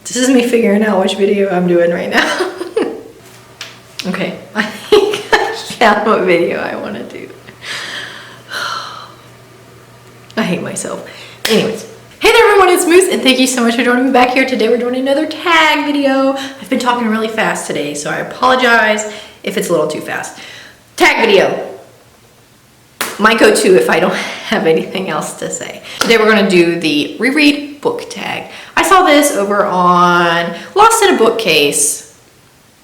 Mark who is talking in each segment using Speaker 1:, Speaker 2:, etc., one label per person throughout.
Speaker 1: This is me figuring out which video I'm doing right now. Okay, I think I found what video I want to do. I hate myself. Anyways, hey there everyone, it's Moose, and thank you so much for joining me back here. Today we're doing another tag video. I've been talking really fast today, so I apologize if it's a little too fast. Tag video. My go-to if I don't have anything else to say. Today we're going to do the Reread Book Tag. I saw this over on Lost in a Bookcase.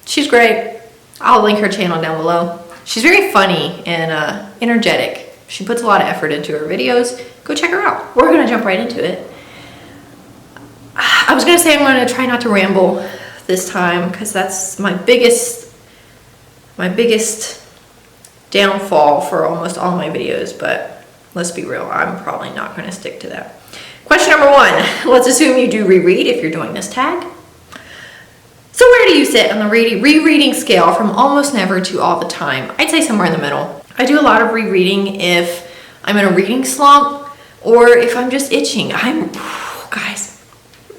Speaker 1: She's great. I'll link her channel down below. She's very funny and energetic. She puts a lot of effort into her videos. Go check her out. We're going to jump right into it. I was going to say I'm going to try not to ramble this time because that's my biggest downfall for almost all my videos, but let's be real, I'm probably not going to stick to that. Question number one, let's assume you do reread if you're doing this tag. So where do you sit on the rereading scale from almost never to all the time? I'd say somewhere in the middle. I do a lot of rereading if I'm in a reading slump or if I'm just itching. Guys,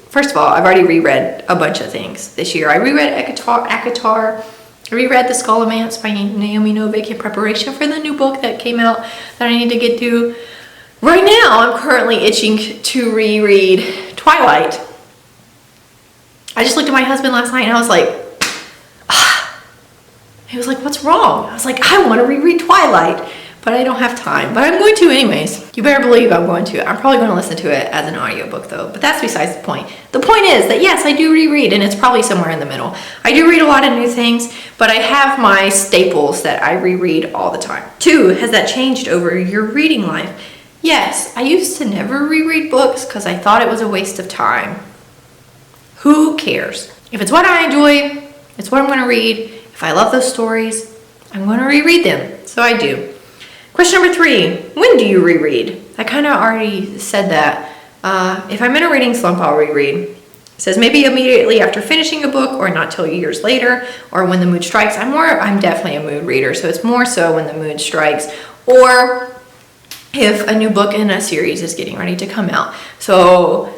Speaker 1: first of all, I've already reread a bunch of things this year. I reread ACOTAR. I reread The Scholomance by Naomi Novik in preparation for the new book that came out that I need to get through. Right now, I'm currently itching to reread Twilight. I just looked at my husband last night and I was like, He was like, what's wrong? I was like, I want to reread Twilight, but I don't have time. But I'm going to anyways. You better believe I'm going to. I'm probably going to listen to it as an audiobook though, but that's besides the point. The point is that yes, I do reread and it's probably somewhere in the middle. I do read a lot of new things, but I have my staples that I reread all the time. 2, has that changed over your reading life? Yes, I used to never reread books because I thought it was a waste of time. Who cares? If it's what I enjoy, it's what I'm going to read. If I love those stories, I'm going to reread them. So I do. Question number 3, when do you reread? I kind of already said that. If I'm in a reading slump, I'll reread. It says maybe immediately after finishing a book or not till years later or when the mood strikes. I'm definitely a mood reader, so it's more so when the mood strikes or if a new book in a series is getting ready to come out. So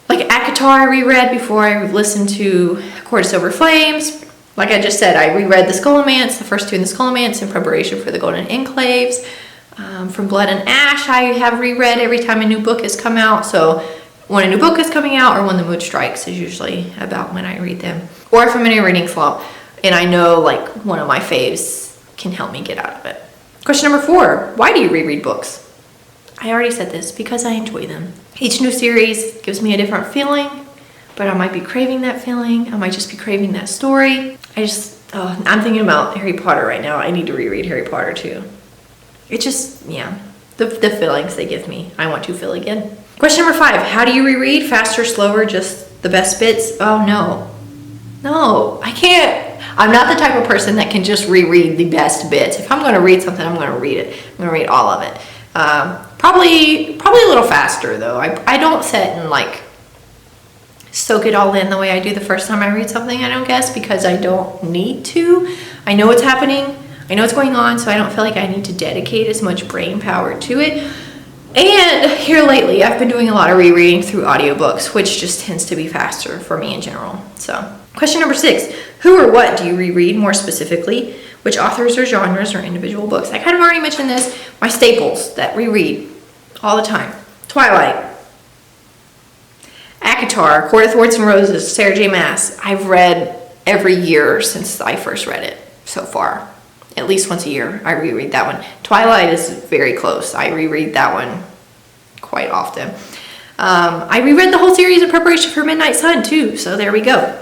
Speaker 1: like ACOTAR I reread before I listened to Court of Silver Flames. Like I just said, I reread The Scholomance, the first 2 in The Scholomance in preparation for the Golden Enclaves. From Blood and Ash, I have reread every time a new book has come out. So when a new book is coming out or when the mood strikes is usually about when I read them. Or if I'm in a reading slump and I know like one of my faves can help me get out of it. Question number 4, why do you reread books? I already said this, because I enjoy them. Each new series gives me a different feeling, but I might be craving that feeling. I might just be craving that story. I'm thinking about Harry Potter right now. I need to reread Harry Potter too. It just, yeah, the feelings they give me, I want to feel again. Question number 5, how do you reread? Faster, slower, just the best bits? Oh no, I can't. I'm not the type of person that can just reread the best bits. If I'm going to read something, I'm going to read it. I'm going to read all of it. Probably a little faster though. I don't sit and like soak it all in the way I do the first time I read something, I don't guess, because I don't need to. I know what's happening. I know what's going on, so I don't feel like I need to dedicate as much brain power to it. And here lately, I've been doing a lot of rereading through audiobooks, which just tends to be faster for me in general. So, question number 6, who or what do you reread more specifically? Which authors or genres or individual books? I kind of already mentioned this. My staples that reread all the time. Twilight. ACOTAR, Court of Thorns and Roses, Sarah J. Maas. I've read every year since I first read it so far. At least once a year, I reread that one. Twilight is very close. I reread that one quite often. I reread the whole series in preparation for Midnight Sun too, so there we go.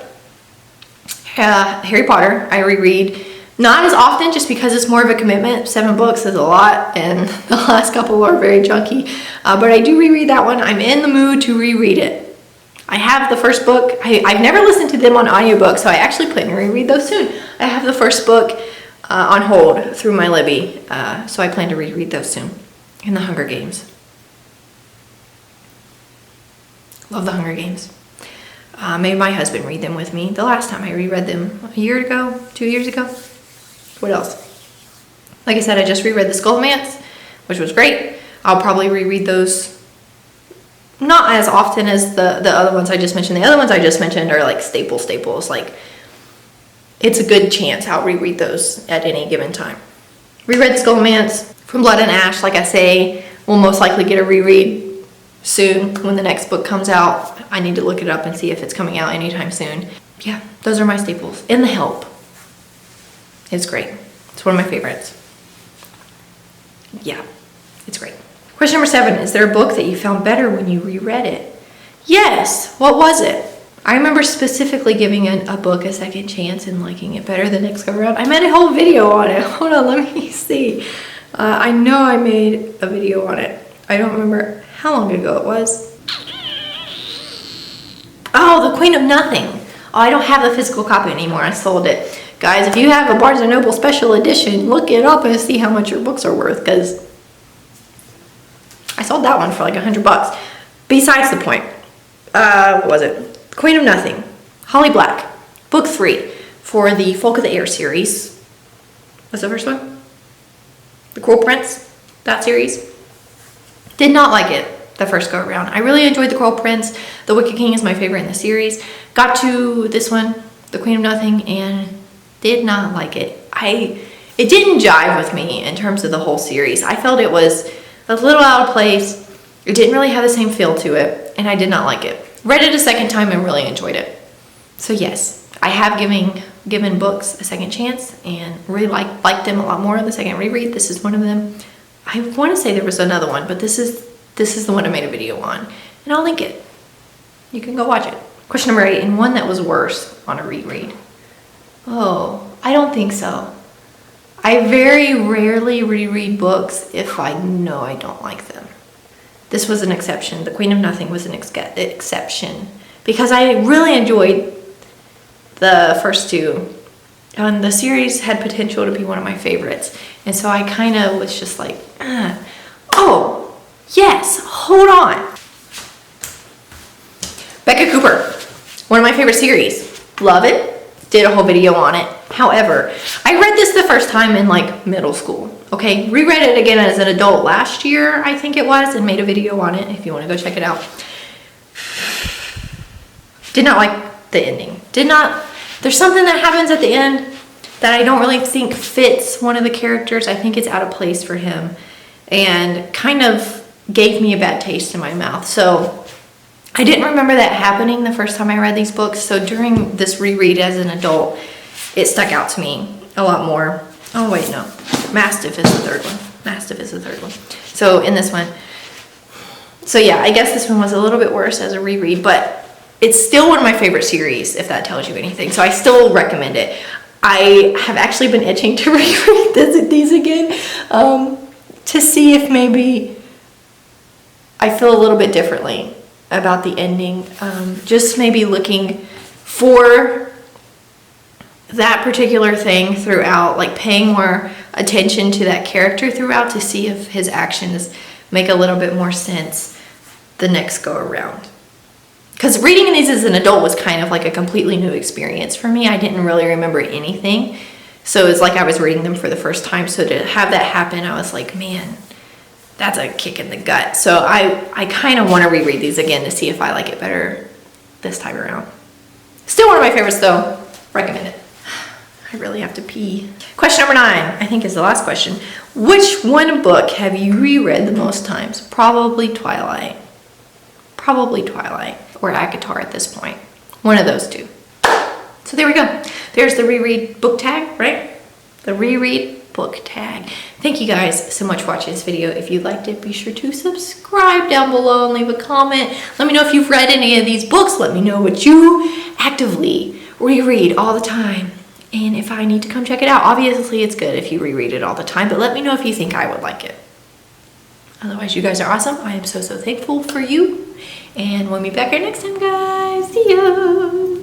Speaker 1: Harry Potter, I reread not as often just because it's more of a commitment. 7 books is a lot, and the last couple are very chunky. But I do reread that one. I'm in the mood to reread it. I have the first book. I've never listened to them on audiobook, so I actually plan to reread those soon. I have the first book on hold through my Libby, so I plan to reread those soon. And The Hunger Games. Love The Hunger Games. Made my husband read them with me. The last time I reread them, a year ago, 2 years ago. What else? Like I said, I just reread The Scholomance, which was great. I'll probably reread those not as often as the other ones I just mentioned. The other ones I just mentioned are like staples. Like, it's a good chance I'll reread those at any given time. Reread The Skullman's From Blood and Ash, like I say, we'll most likely get a reread soon when the next book comes out. I need to look it up and see if it's coming out anytime soon. Yeah, those are my staples. And The Help. It's great. It's one of my favorites. Yeah, it's great. Question number 7, is there a book that you found better when you reread it? Yes. What was it? I remember specifically giving a book a second chance and liking it better the next go around. I made a whole video on it. Hold on, let me see. I know I made a video on it. I don't remember how long ago it was. Oh, The Queen of Nothing. Oh, I don't have the physical copy anymore. I sold it. Guys, if you have a Barnes & Noble special edition, look it up and see how much your books are worth, because I sold that one for like $100. Besides the point. What was it? Queen of Nothing. Holly Black. Book 3 for the Folk of the Air series. What's the first one? The Cruel Prince. That series. Did not like it the first go around. I really enjoyed The Cruel Prince. The Wicked King is my favorite in the series. Got to this one, The Queen of Nothing, and did not like it. It didn't jive with me in terms of the whole series. I felt it was a little out of place. It didn't really have the same feel to it, and I did not like it. Read it a second time and really enjoyed it. So yes, I have given books a second chance and really liked them a lot more on the second reread. This is one of them. I want to say there was another one, but this is the one I made a video on, and I'll link it. You can go watch it. Question number 8, and one that was worse on a reread. Oh, I don't think so. I very rarely reread books if I know I don't like them. This was an exception. The Queen of Nothing was an exception because I really enjoyed the first two. And the series had potential to be one of my favorites. And so I kind of was just like, oh, yes, hold on. Becca Cooper, one of my favorite series. Love it. Did a whole video on it. However, I read this the first time in like middle school. Okay, reread it again as an adult last year, I think it was, and made a video on it if you want to go check it out. Did not like the ending. There's something that happens at the end that I don't really think fits one of the characters. I think it's out of place for him and kind of gave me a bad taste in my mouth. So I didn't remember that happening the first time I read these books. So during this reread as an adult, it stuck out to me a lot more. Oh wait, no. Mastiff is the third one. Mastiff is the third one. So in this one. So yeah, I guess this one was a little bit worse as a reread, but it's still one of my favorite series, if that tells you anything. So I still recommend it. I have actually been itching to reread these again to see if maybe I feel a little bit differently about the ending. Just maybe looking for that particular thing throughout, like paying more attention to that character throughout to see if his actions make a little bit more sense the next go around. Because reading these as an adult was kind of like a completely new experience for me. I didn't really remember anything. So it's like I was reading them for the first time. So to have that happen, I was like, man, that's a kick in the gut. So I kind of want to reread these again to see if I like it better this time around. Still one of my favorites though. Recommend it. I really have to pee. Question number 9, I think is the last question. Which one book have you reread the most times? Probably Twilight. Probably Twilight or ACOTAR at this point. One of those two. So there we go. There's the Reread Book Tag, right? The Reread Book Tag. Thank you guys so much for watching this video. If you liked it, be sure to subscribe down below and leave a comment. Let me know if you've read any of these books. Let me know what you actively reread all the time. And if I need to come check it out. Obviously, it's good if you reread it all the time, but let me know if you think I would like it. Otherwise, you guys are awesome. I am so thankful for you. And we'll be back here next time, guys. See ya.